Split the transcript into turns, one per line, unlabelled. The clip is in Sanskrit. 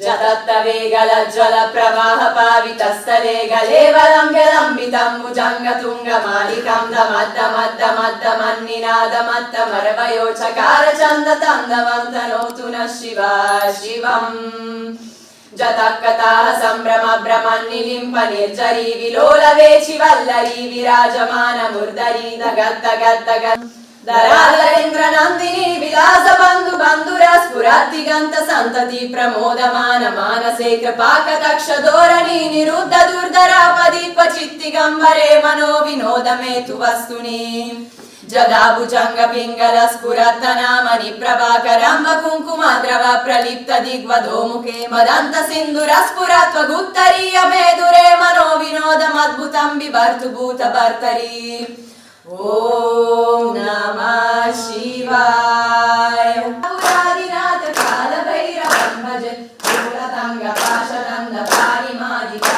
जतत्तवेगलज्ज्वल प्रवाह पावितस्थले गलेवलम्ब्यलम्बितं भुजङ्गतुङ्गमालिकं दमद्दमद्दमद्दमन्निनादमत्तमरवयोचकार चन्दतन्दवन्तनोतु नः शिवा शिवम् जतकताः सम्भ्रमभ्रमन्निलिम्प निर्जरी विलोलवेचि वल्लरी विराजमान मूर्धरी दगद्दगद्दगद् धराधरेन्द्र नन्दिनी विलास बन्धु बन्धुर स्फुरद्दिगन्त सन्तति प्रमोदमान मानसे कृपाकटाक्ष धोरणी निरुद्ध दुर्धरापदीप चित्तिगम्बरे मनो विनोद मे तु वस्तुनि जदा भुजंग पिंगल स्फुरत्तनामनि प्रभाकरंब कुंकुमद्रव प्रलिप्त दिग्वधो मुखे मदंत सिंधुर स्फुरत्व गुप्तरीय मेदुरे मनो विनोदमद्भुतं बिभर्तु भूत भर्तरी ओम नमः शिवाय पुरादिनाथ काल भैरवं भज मूलतंग पाशनंद पारिमादिका